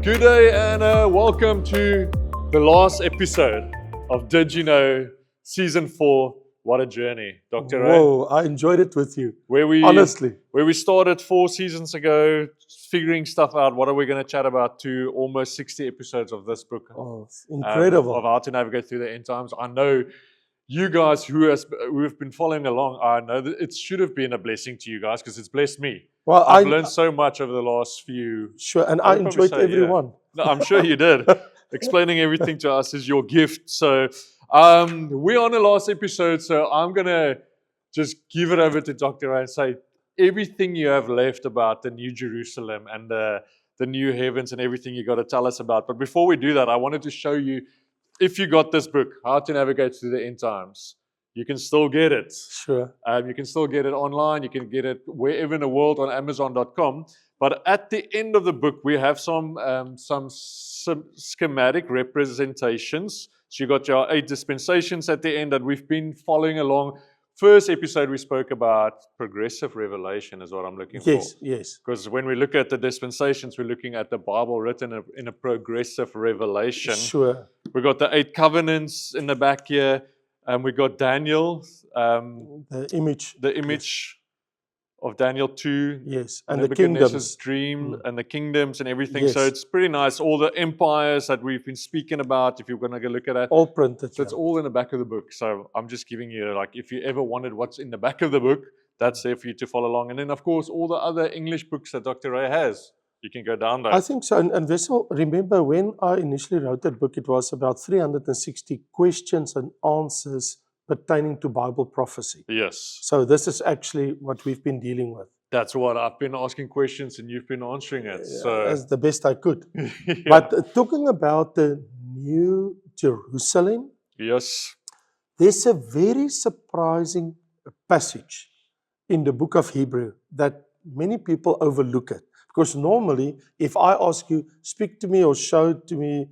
Good day and welcome to the last episode of Did You Know Season 4. What a journey, Dr. Ray. Whoa, I enjoyed it with you. Where we Honestly. started 4 seasons ago, figuring stuff out, what are we going to chat about, to almost 60 episodes of this book. Oh, it's incredible. Of how to navigate through the end times. I know you guys who have been following along, I know that it should have been a blessing to you guys because it's blessed me. Well, I've learned so much over the last few. Sure, and I enjoyed every one. No, I'm sure you did. Explaining everything to us is your gift. So we're on the last episode, so I'm going to just give it over to Dr. Ray and say everything you have left about the New Jerusalem and the new heavens and everything you got to tell us about. But before we do that, I wanted to show you, if you got this book, How to Navigate Through the End Times, you can still get it. Sure. You can still get it online. You can get it wherever in the world on Amazon.com. But at the end of the book, we have some schematic representations. So you got your 8 dispensations at the end that we've been following along. First episode, we spoke about progressive revelation is what I'm looking for. Yes. Because when we look at the dispensations, we're looking at the Bible written in a progressive revelation. Sure. We got the 8 covenants in the back here. We got Daniel. The image of Daniel 2. Yes, and the Nebuchadnezzar's kingdoms. dream and the kingdoms and everything. Yes. So it's pretty nice. All the empires that we've been speaking about, if you're going to go look at that. All printed. So it's all in the back of the book. So I'm just giving you, like, if you ever wondered what's in the back of the book, that's there for you to follow along. And then, of course, all the other English books that Dr. Ray has. You can go down there. I think so. And Wessel, remember when I initially wrote that book, it was about 360 questions and answers pertaining to Bible prophecy. Yes. So this is actually what we've been dealing with. That's what I've been asking questions and you've been answering it. So As the best I could. yeah. But talking about the New Jerusalem, Yes. there's a very surprising passage in the book of Hebrew that many people overlook it. Because normally, if I ask you, speak to me or show to me,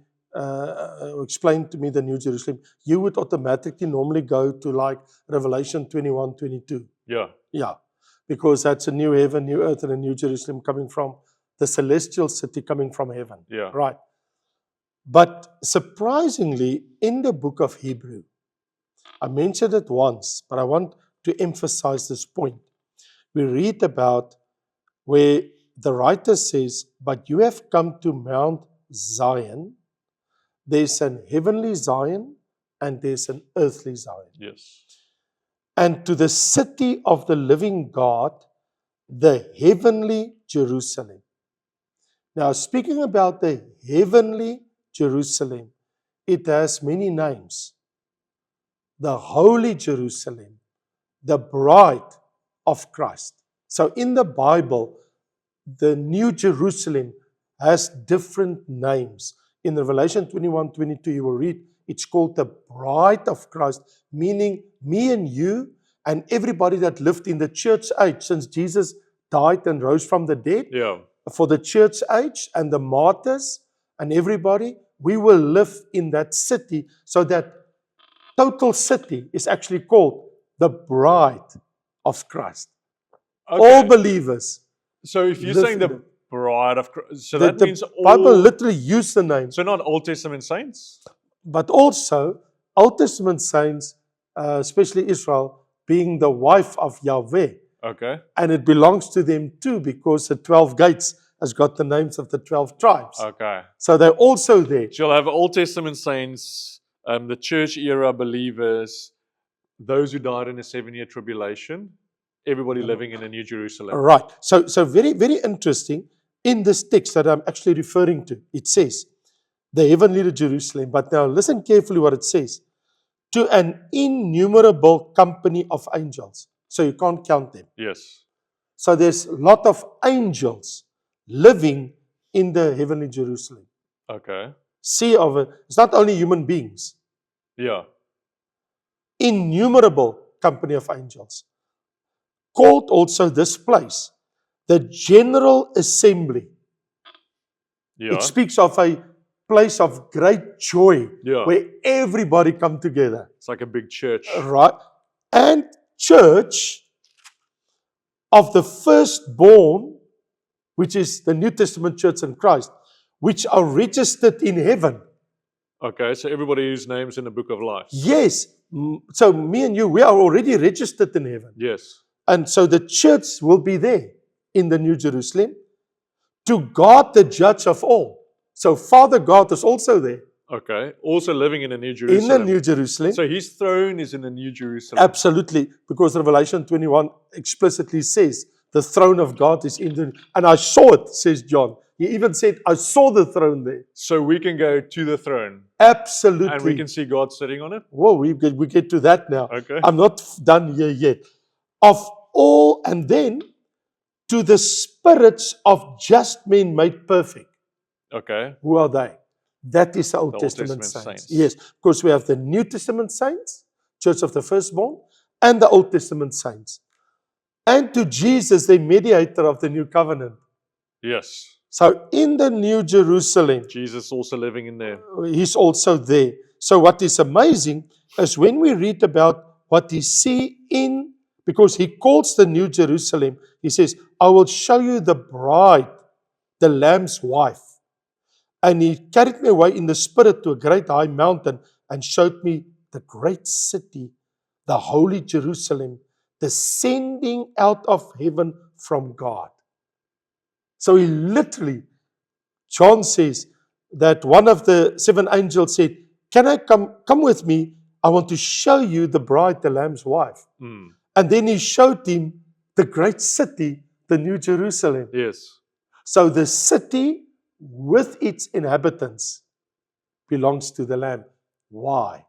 explain to me the New Jerusalem, you would automatically normally go to like Revelation 21, 22. Yeah. Yeah, because that's a new heaven, new earth, and a new Jerusalem coming from the celestial city coming from heaven. Yeah. Right. But surprisingly, in the book of Hebrew, I mentioned it once, but I want to emphasize this point. We read about where the writer says, but you have come to Mount Zion. There's an heavenly Zion and there's an earthly Zion. Yes. And to the city of the living God, the heavenly Jerusalem. Now, speaking about the heavenly Jerusalem, it has many names. The Holy Jerusalem, the bride of Christ. So in the Bible, the New Jerusalem has different names. In Revelation 21, 22, you will read, it's called the bride of Christ, meaning me and you and everybody that lived in the church age since Jesus died and rose from the dead. Yeah. For the church age and the martyrs and everybody, we will live in that city. So that total city is actually called the bride of Christ. Okay. All believers. So if you're live saying in the it. bride of Christ, so The that means all. Bible literally used the name. So not Old Testament saints. But also, Old Testament saints, especially Israel, being the wife of Yahweh. Okay. And it belongs to them too, because the 12 gates has got the names of the 12 tribes. Okay. So they're also there. So you'll have Old Testament saints, the church era believers, those who died in the 7-year tribulation, everybody living in the New Jerusalem. Right. So very, very interesting. In this text that I'm actually referring to, it says, the heavenly Jerusalem. But now listen carefully what it says. To an innumerable company of angels. So you can't count them. Yes. So there's a lot of angels living in the heavenly Jerusalem. Okay. Sea of it. It's not only human beings. Yeah. Innumerable company of angels. Called also this place the General Assembly. Yeah. It speaks of a place of great joy Yeah. where everybody come together. It's like a big church. Right? And church of the firstborn, which is the New Testament church in Christ, which are registered in heaven. Okay, so everybody whose name's in the book of life. Yes. So me and you, we are already registered in heaven. Yes. And so the church will be there in the New Jerusalem to God, the judge of all. So Father God is also there Okay. Also living in the New in Jerusalem. the New Jerusalem. So his throne is in the New Jerusalem. Absolutely, because Revelation 21 explicitly says the throne of God is in the, and I saw it, says John. He even said, I saw the throne there. So we can go to the throne Absolutely. and we can see God sitting on it. Whoa, we get to that now. Okay. I'm not done here yet. Of all, and then to the spirits of just men made perfect. Okay. Who are they? That is the Old The Old Testament Testament saints. saints. Yes, because we have the New Testament saints, Church of the Firstborn, and the Old Testament saints. And to Jesus, the mediator of the new covenant. Yes. So in the New Jerusalem, Jesus also living in there. he's also there. So what is amazing is when we read about what he see in, because he calls the New Jerusalem, he says, I will show you the bride, the Lamb's wife. And he carried me away in the spirit to a great high mountain and showed me the great city, the holy Jerusalem, descending out of heaven from God. So he literally, John says that one of the seven angels said, can I come with me? I want to show you the bride, the Lamb's wife. Mm. And then he showed him the great city, the New Jerusalem. Yes. So the city with its inhabitants belongs to the Lamb. Why?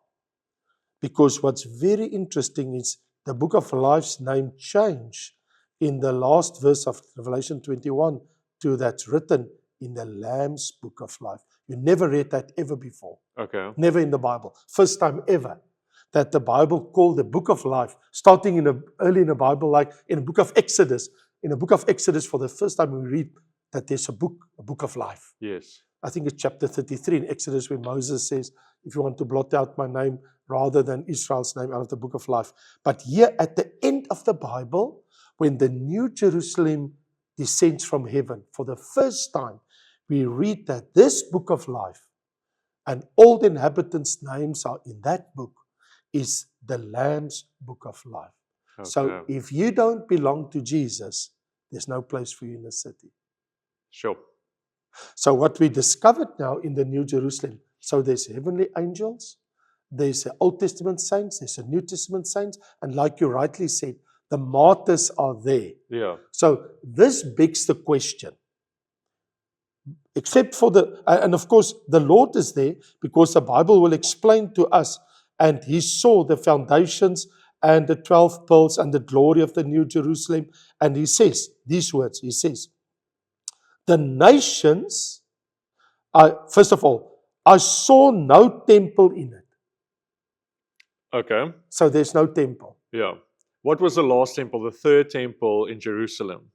Because what's very interesting is the book of life's name changed in the last verse of Revelation 21 to that's written in the Lamb's book of life. You never read that ever before. Okay. Never in the Bible. First time ever that the Bible called the book of life, starting early in the Bible, like in the book of Exodus. In the book of Exodus, for the first time we read that there's a book of life. Yes. I think it's chapter 33 in Exodus where Moses says, if you want to blot out my name rather than Israel's name out of the book of life. But here at the end of the Bible, when the New Jerusalem descends from heaven, for the first time, we read that this book of life and all the inhabitants' names are in that book is the Lamb's book of life. Okay. So if you don't belong to Jesus, there's no place for you in the city. Sure. So what we discovered now in the New Jerusalem, so there's heavenly angels, there's the Old Testament saints, there's the New Testament saints, and like you rightly said, the martyrs are there. Yeah. So this begs the question, except for and of course the Lord is there because the Bible will explain to us, and he saw the foundations and the 12 pearls and the glory of the New Jerusalem, and he says these words, he says, the nations, first of all, I saw no temple in it. Okay. So there's no temple. Yeah. What was the last temple? The third temple in Jerusalem.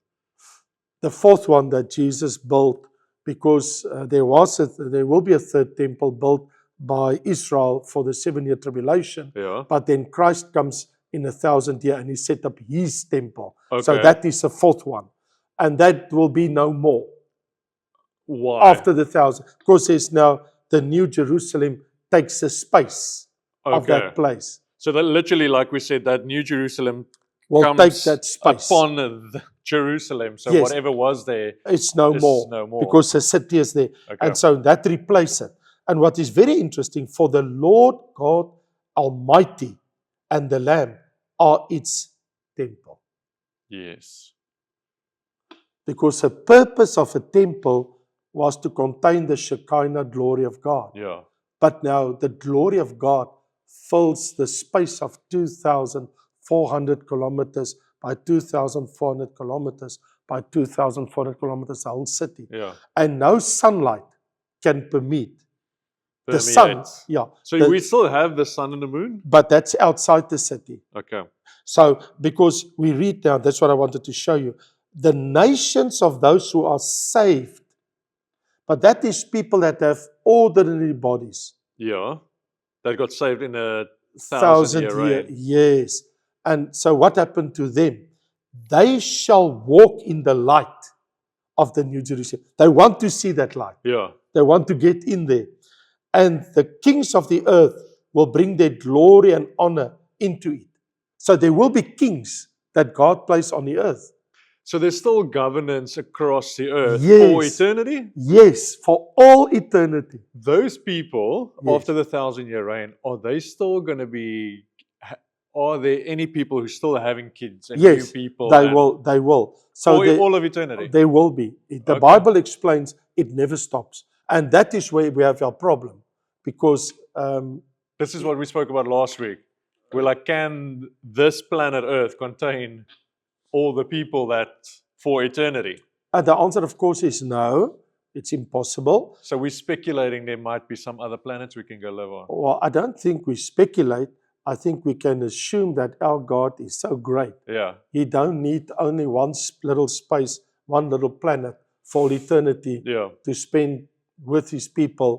The fourth one that Jesus built, because there will be a third temple built by Israel for the 7-year tribulation. Yeah. But then Christ comes in 1,000 years and he set up his temple. So Okay. that is the fourth one. And that will be no more. Why? After the 1,000. Because there's now the New Jerusalem takes the space of Okay. that place. So that literally, like we said, that New Jerusalem Will comes take that space. upon the Jerusalem. So Yes. whatever was there It's no is more. no more. Because the city is there. Okay. And so that replaces it. And what is very interesting, for the Lord God Almighty and the Lamb are its temple. Yes. Because the purpose of a temple was to contain the Shekinah glory of God. Yeah. But now the glory of God fills the space of 2,400 kilometers by 2,400 kilometers by 2,400 kilometers, the whole city. Yeah. And no sunlight can permeate. The sun, Permeates. yeah. So we still have the sun and the moon? But that's outside the city. Okay. So, because we read now, that's what I wanted to show you. The nations of those who are saved, but that is people that have ordinary bodies. Yeah. That got saved in a 1,000-year reign. Yes. And so what happened to them? They shall walk in the light of the New Jerusalem. They want to see that light. Yeah. They want to get in there. And the kings of the earth will bring their glory and honor into it. So there will be kings that God placed on the earth. So there's still governance across the earth Yes. for eternity. Yes, for all eternity. Those people, Yes. after the 1,000-year reign, are they still going to be? Are there any people who still having kids and Yes, new people? They and will. They will. So for they, all of eternity. there will be. The Okay. Bible explains it never stops. And that is where we have our problem. Because This is what we spoke about last week. We're like, can this planet Earth contain all the people that for eternity? the answer, of course, is no. It's impossible. So we're speculating there might be some other planets we can go live on. Well, I don't think we speculate. I think we can assume that our God is so great. Yeah. He don't need only one little space, one little planet for eternity Yeah. to spend with his people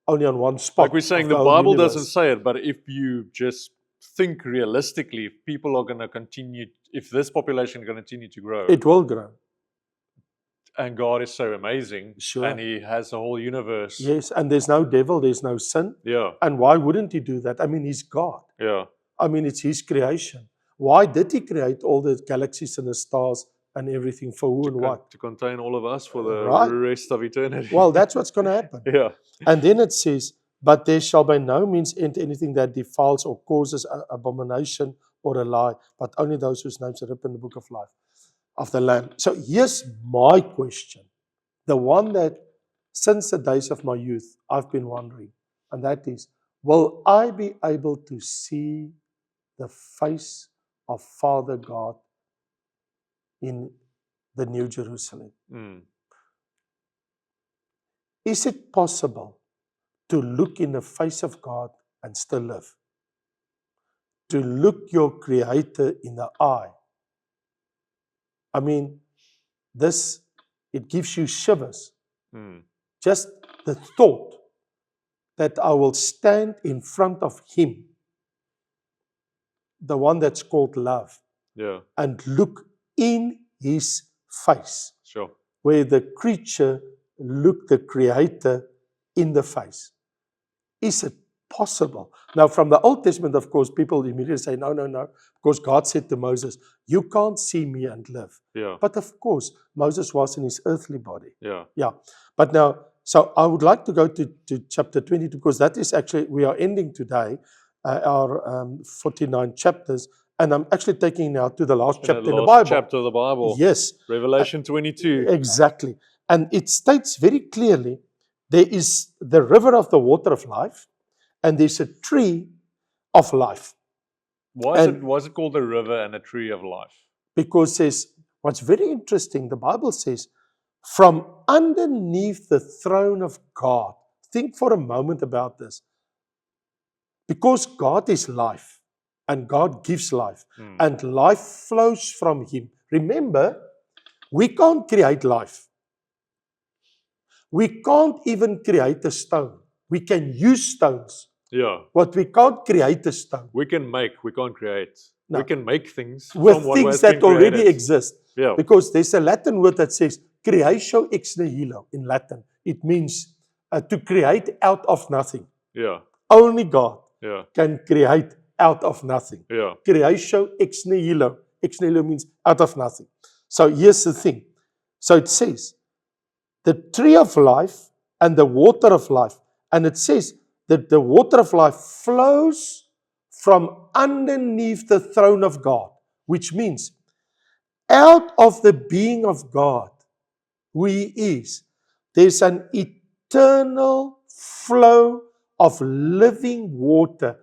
only on one spot. Like we're saying, of the whole Bible universe. doesn't say it, but if you just think realistically, if people are going to continue, if this population is going to continue to grow, It will grow. and God is so amazing, Sure. and He has the whole universe. Yes, and there's no devil, there's no sin. Yeah. And why wouldn't he do that? I mean, he's God. Yeah. I mean, it's his creation. Why did he create all the galaxies and the stars and everything for who and what? To contain all of us for the Right. rest of eternity. Well, that's what's going to happen. yeah. And then it says, but there shall by no means enter anything that defiles or causes abomination or a lie, but only those whose names are written in the book of life of the Lamb. So here's my question, the one that since the days of my youth I've been wondering, and that is, will I be able to see the face of Father God in the New Jerusalem? Mm. Is it possible to look in the face of God and still live? To look your Creator in the eye? I mean, it gives you shivers. Mm. Just the thought that I will stand in front of Him, the one that's called love, Yeah. and look in His face, Sure. where the creature looked the Creator in the face. Is it possible? Now, from the Old Testament, of course, people immediately say, no, because God said to Moses, you can't see me and live. Yeah. But of course, Moses was in his earthly body. Yeah. Yeah. But now, so I would like to go to chapter 22, because that is actually, we are ending today our 49 chapters, and I'm actually taking now to the last chapter in the Bible. Chapter of the Bible. Yes. Revelation 22. Exactly. And it states very clearly, there is the river of the water of life, and there's a tree of life. Why is it called a river and a tree of life? Because says, what's very interesting, the Bible says, from underneath the throne of God, think for a moment about this. Because God is life, and God gives life, and life flows from Him. Remember, we can't create life. We can't even create a stone. We can use stones, Yeah. but we can't create a stone. We can make, we can't create. No. We can make things With from what things has that been already created. exist. Yeah. Because there's a Latin word that says creatio ex nihilo in Latin. It means to create out of nothing. Yeah. Only God Yeah. can create out of nothing. Yeah. Creatio ex nihilo. Ex nihilo means out of nothing. So here's the thing. So it says, the tree of life and the water of life. And it says that the water of life flows from underneath the throne of God, which means out of the being of God, who He is, there's an eternal flow of living water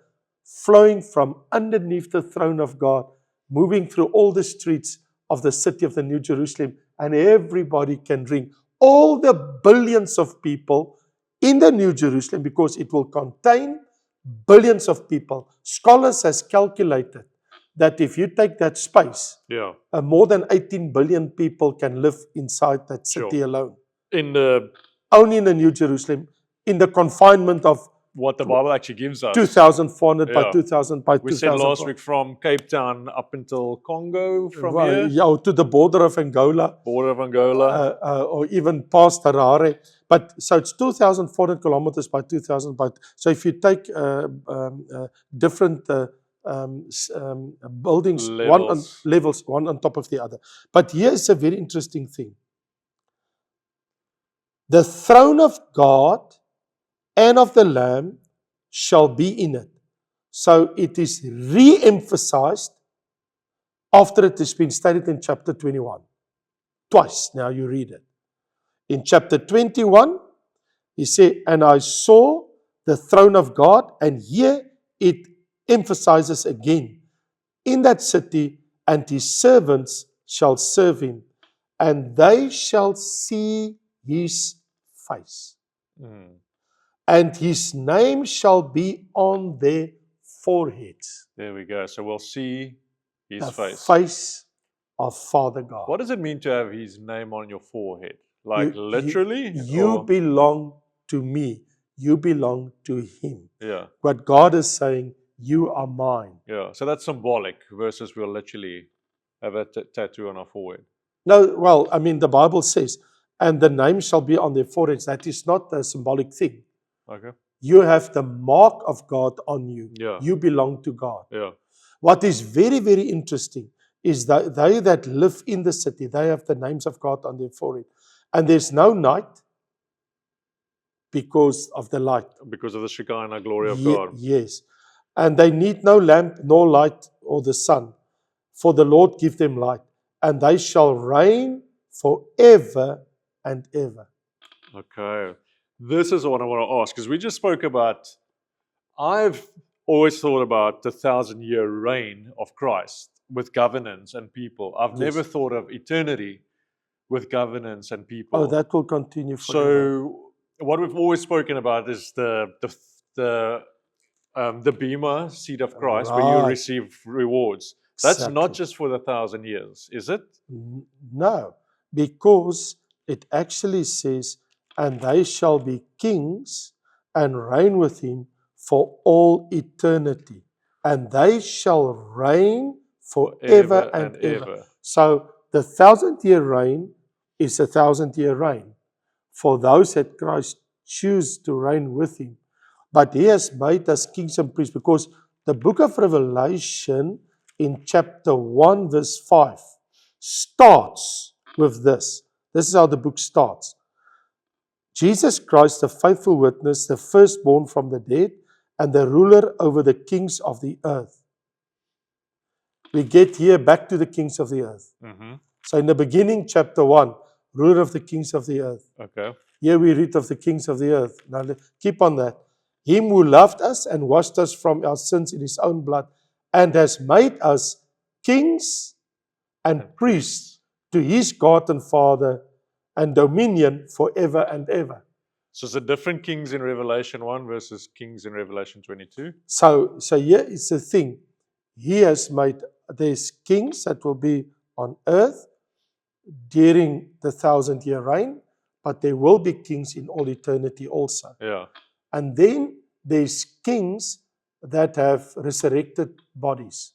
flowing from underneath the throne of God, moving through all the streets of the city of the New Jerusalem, and everybody can drink. All the billions of people in the New Jerusalem, because it will contain billions of people. Scholars has calculated that if you take that space, Yeah. more than 18 billion people can live inside that city Sure. alone. In the Only in the New Jerusalem, in the confinement of what the Bible actually gives us. 2,400 by Yeah. 2,000 by We said 2,000. last week from Cape Town up until Congo, from Well, here, yeah, to the border of Angola, border of Angola. or even past Harare. But so it's 2,400 kilometers by 2,000 by. So if you take different buildings, Levels. levels, one on top of the other. But here's a very interesting thing. The throne of God and of the Lamb shall be in it. So it is re-emphasized after it has been stated in chapter 21. Twice now you read it. In chapter 21, he said, and I saw the throne of God, and here it emphasizes again, in that city, and his servants shall serve him, and they shall see his face. Mm. And his name shall be on their foreheads. There we go. So we'll see his The face. face of Father God. What does it mean to have his name on your forehead? Like literally? You or- belong to me. You belong to him. Yeah, But God is saying, you are mine. yeah. So that's symbolic versus we'll literally have a tattoo on our forehead. No, well, I mean, the Bible says, and the name shall be on their foreheads. That is not a symbolic thing. Okay. You have the mark of God on you. Yeah. You belong to God. Yeah. What is very, very interesting is that they that live in the city, they have the names of God on their forehead. And there's no night because of the light. Because of the Shekinah glory of Ye- God. Yes. And they need no lamp nor light or the sun, for the Lord give them light, and they shall reign forever and ever. Okay. This is what I want to ask because we just spoke about. I've always thought about the 1,000-year reign of Christ with governance and people. I've Yes. never thought of eternity with governance and people. Oh, that will continue forever. So what we've always spoken about is the bema seat of Christ, where you Right. receive rewards. That's not Exactly. just for the 1,000 years, is it? No, because it actually says, and they shall be kings and reign with him for all eternity. And they shall reign forever and ever. So the 1,000-year reign is a 1,000-year reign for those that Christ choose to reign with him. But he has made us kings and priests, because the book of Revelation in chapter 1 verse 5 starts with this. This is how the book starts. Jesus Christ, the faithful witness, the firstborn from the dead, and the ruler over the kings of the earth. We get here back to the kings of the earth. Mm-hmm. So in the beginning, chapter 1, ruler of the kings of the earth. Okay. Here we read of the kings of the earth. Now keep on that. Him who loved us and washed us from our sins in his own blood, and has made us kings and priests to his God and Father, and dominion forever and ever. So it's a different kings in Revelation 1 versus kings in Revelation 22. So here is the thing. He has made, there's kings that will be on earth during the 1,000-year reign, but there will be kings in all eternity also. Yeah. And then there's kings that have resurrected bodies,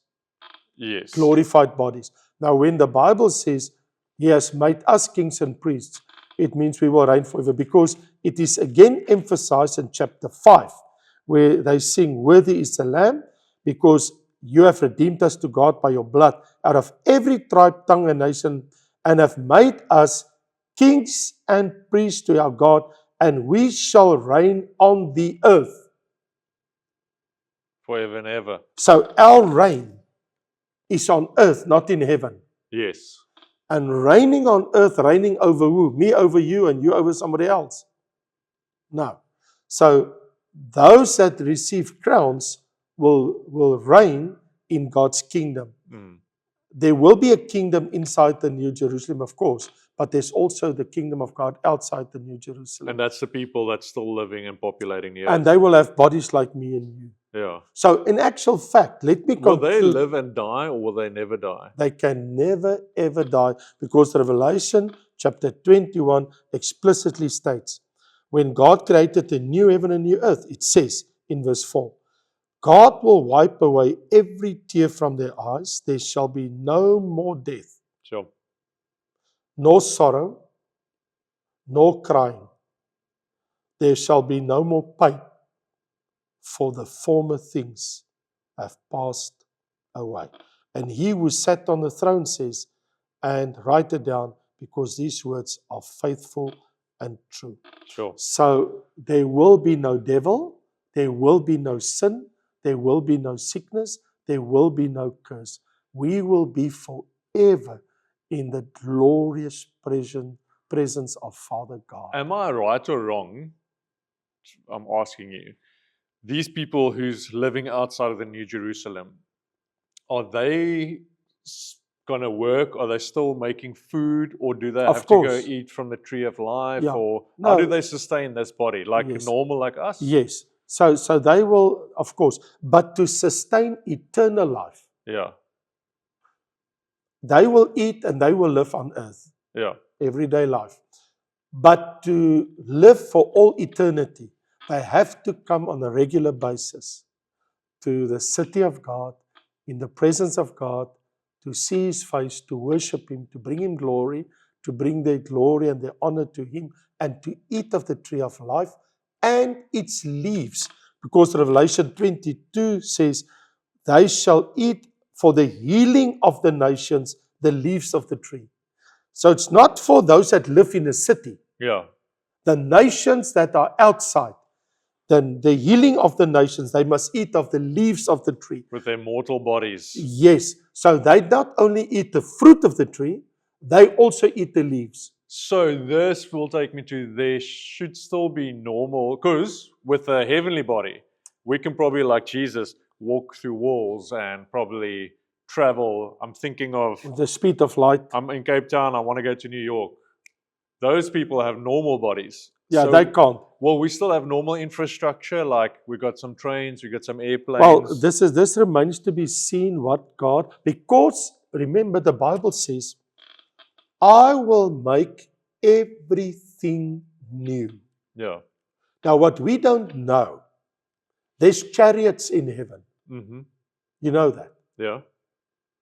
Yes. glorified bodies. Now, when the Bible says he has made us kings and priests, it means we will reign forever, because it is again emphasized in chapter 5, where they sing, worthy is the Lamb, because you have redeemed us to God by your blood out of every tribe, tongue, and nation, and have made us kings and priests to our God, and we shall reign on the earth. Forever and ever. So our reign is on earth, not in heaven. Yes. And reigning on earth, reigning over who? Me over you and you over somebody else? No. So those that receive crowns will reign in God's kingdom. Mm. There will be a kingdom inside the New Jerusalem, of course, but there's also the kingdom of God outside the New Jerusalem. And that's the people that's still living and populating the earth. And they will have bodies like me and you. Yeah. So in actual fact, let me Will they conclude. live and die, or will they never die? They can never ever die, because Revelation chapter 21 explicitly states, when God created the new heaven and new earth, it says in verse 4. God will wipe away every tear from their eyes. There shall be no more death, Sure. nor sorrow, nor crying. There shall be no more pain, for the former things have passed away. And he who sat on the throne says, and write it down, because these words are faithful and true. Sure. So there will be no devil, there will be no sin, there will be no sickness, there will be no curse. We will be forever in the glorious presence of Father God. Am I right or wrong? I'm asking you. These people who's living outside of the New Jerusalem, are they going to work? Are they still making food? Or do they Of have to go course. eat from the tree of life? Yeah. Or how do No. they sustain this body? Like Yes. normal like us? Yes. So they will, of course, but to sustain eternal life, Yeah. they will eat and they will live on earth, Yeah. everyday life. But to live for all eternity, they have to come on a regular basis to the city of God, in the presence of God, to see His face, to worship Him, to bring Him glory, to bring their glory and their honor to Him, and to eat of the tree of life and its leaves. Because Revelation 22 says, they shall eat for the healing of the nations the leaves of the tree. So it's not for those that live in a city. Yeah. The nations that are outside, then the healing of the nations, they must eat of the leaves of the tree. With their mortal bodies. Yes. So they not only eat the fruit of the tree, they also eat the leaves. So this will take me to there should still be normal, because with a heavenly body, we can probably, like Jesus, walk through walls and probably travel. I'm thinking of, The speed of light. I'm in Cape Town, I want to go to New York. Those people have normal bodies. Yeah, So, they can't. well, we still have normal infrastructure, like we got some trains, we got some airplanes. Well, this remains to be seen what God, because remember the Bible says, I will make everything new. Yeah. Now, what we don't know, there's chariots in heaven. Mm-hmm. You know that. Yeah.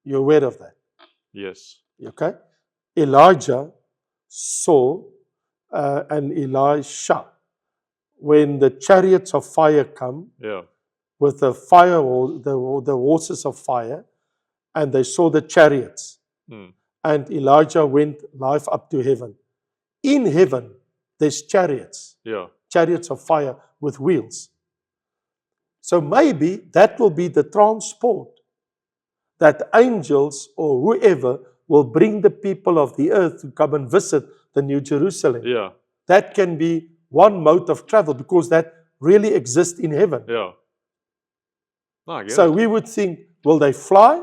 You're aware of that. Yes. Okay? Elijah saw and Elisha, when the chariots of fire come Yeah. with the fire, or the horses of fire, and they saw the chariots. Mm. And Elijah went live up to heaven. In heaven, there's chariots, Yeah. chariots of fire with wheels. So maybe that will be the transport that angels or whoever will bring the people of the earth to come and visit the New Jerusalem. Yeah. That can be one mode of travel, because that really exists in heaven. Yeah. No, I get So it. we would think, will they fly?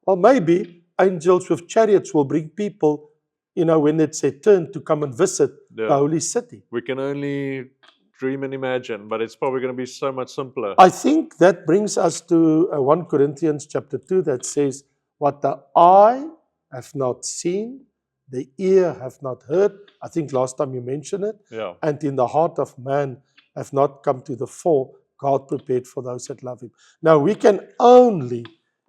Well, maybe angels with chariots will bring people, when it's their turn to come and visit the Yeah. holy city. We can only dream and imagine, but it's probably going to be so much simpler. I think that brings us to 1 Corinthians chapter 2 that says, what the eye have not seen, the ear have not heard. I think last time you mentioned it. Yeah. And in the heart of man have not come to the fore, God prepared for those that love Him. Now we can only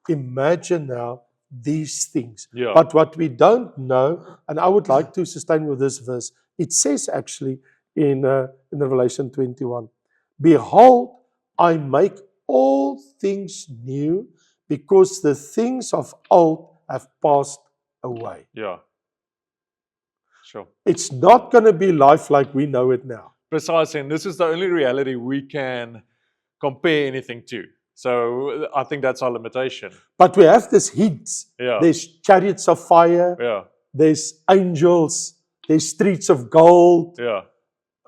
imagine now these things. Yeah. But what we don't know, and I would like to sustain with this verse, it says actually in Revelation 21, behold, I make all things new, because the things of old have passed away. Yeah. Sure. It's not going to be life like we know it now. Precisely, and this is the only reality we can compare anything to. So I think that's our limitation. But we have this hints. Yeah. There's chariots of fire. Yeah. There's angels. There's streets of gold. Yeah.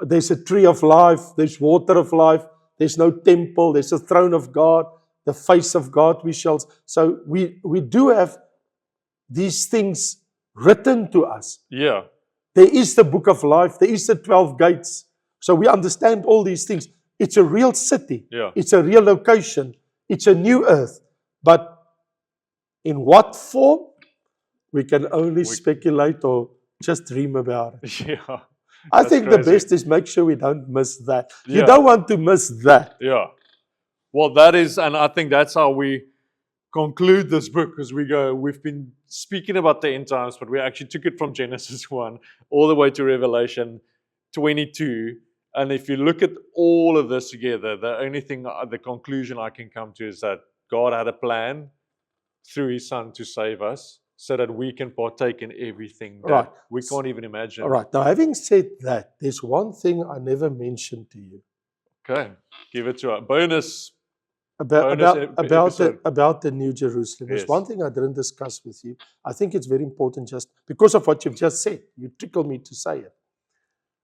There's a tree of life. There's water of life. There's no temple. There's a throne of God. The face of God we shall. So we do have these things written to us. Yeah. There is the book of life. There is the 12 gates. So we understand all these things. It's a real city. Yeah. It's a real location. It's a new earth. But in what form? We can only speculate or just dream about it. Yeah. I That's think the crazy. best is make sure we don't miss that. You Yeah. don't want to miss that. Yeah. Well, that is, and I think that's how we conclude this book, because we've been speaking about the end times, but we actually took it from Genesis 1 all the way to Revelation 22. And if you look at all of this together, the only thing, the conclusion I can come to is that God had a plan through His Son to save us so that we can partake in everything that Right. we can't even imagine. All right. Now, having said that, there's one thing I never mentioned to you Okay, give it to us. Bonus. about episode. the New Jerusalem. There's Yes. one thing I didn't discuss with you. I think it's very important, just because of what you've just said. You triggered me to say it.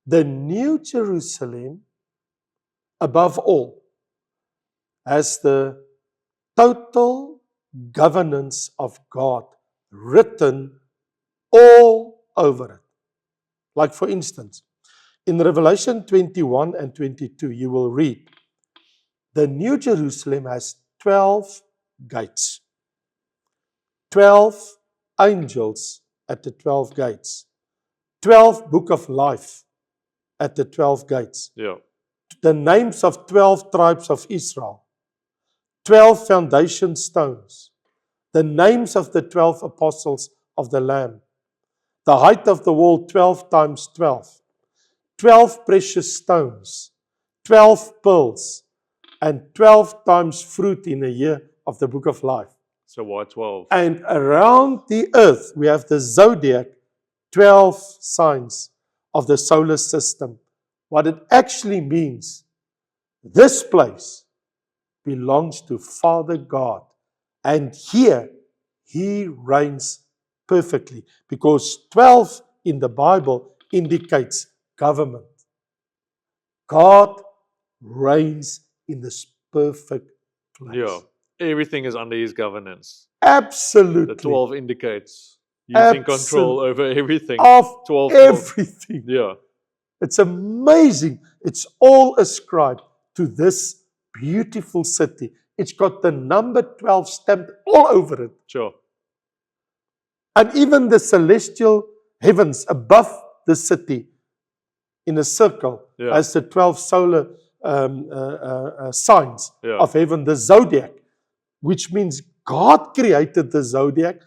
The New Jerusalem, above all, has the total governance of God written all over it. Like, for instance, in Revelation 21 and 22, you will read, the New Jerusalem has 12 gates, 12 angels at the 12 gates, 12 book of life at the 12 gates, Yeah. the names of 12 tribes of Israel, 12 foundation stones, the names of the 12 apostles of the Lamb, the height of the wall 12 times 12, 12 precious stones, 12 pearls, and 12 times fruit in a year of the book of life. So why 12? And around the earth, we have the zodiac, 12 signs of the solar system. What it actually means, this place belongs to Father God. And here, He reigns perfectly. Because 12 in the Bible indicates government. God reigns in this perfect place. Yeah. Everything is under His governance. Absolutely. The 12 indicates using control over everything. Of 12. everything. Yeah. It's amazing. It's all ascribed to this beautiful city. It's got the number 12 stamped all over it. Sure. And even the celestial heavens above the city in a circle Yeah. has the 12 solar signs Yeah. of heaven, the zodiac, which means God created the zodiac,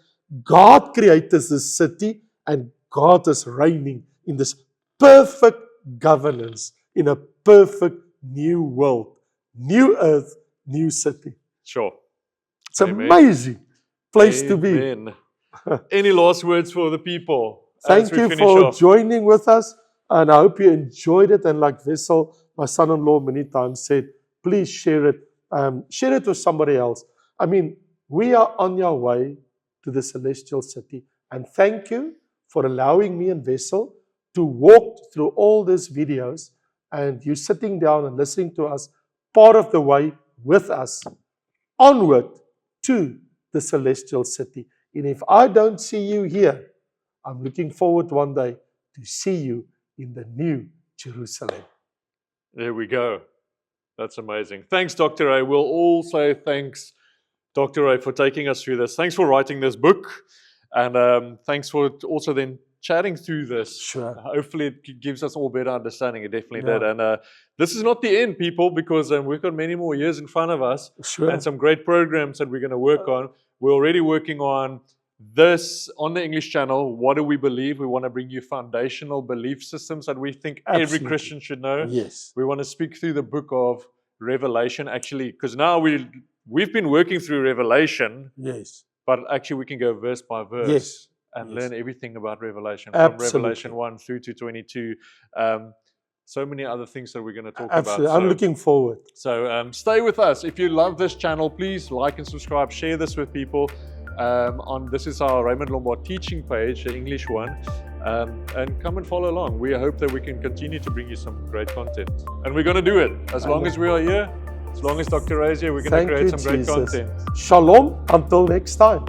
God created this city, and God is reigning in this perfect governance, in a perfect new world, new earth, new city. Sure. It's Amen. amazing place to be. Amen. Any last words for the people? Thank as we you finish for off? joining with us, and I hope you enjoyed it. And like Wessel, my son-in-law, many times said, please share it. Share it with somebody else. I mean, we are on your way to the celestial city. And thank you for allowing me and Wessel to walk through all these videos, and you sitting down and listening to us part of the way with us onward to the celestial city. And if I don't see you here, I'm looking forward one day to see you in the New Jerusalem. There we go. That's amazing. Thanks, Dr. Ray. We'll all say thanks, Dr. Ray, for taking us through this. Thanks for writing this book. And thanks for also then chatting through this. Sure. Hopefully it gives us all better understanding. It definitely Yeah. did. And this is not the end, people, because we've got many more years in front of us Sure. and some great programs that we're going to work on. We're already working on this on the English channel. What do we believe? We want to bring you foundational belief systems that we think every Absolutely. Christian should know. Yes. We want to speak through the book of Revelation, actually, because now we've been working through Revelation, Yes. but actually we can go verse by verse Yes. and Yes. learn everything about Revelation, Absolutely. from Revelation 1 through to 22. So many other things that we're going to talk Absolutely. about. I'm looking forward. So stay with us. If you love this channel, please like and subscribe. Share this with people. This is our Raymond Lombard teaching page, the English one. And come and follow along. We hope that we can continue to bring you some great content. And we're going to do it. As long as we are here, as long as Dr. Ray is here, we're going to Thank create you, some great Jesus. content. Shalom. Until next time.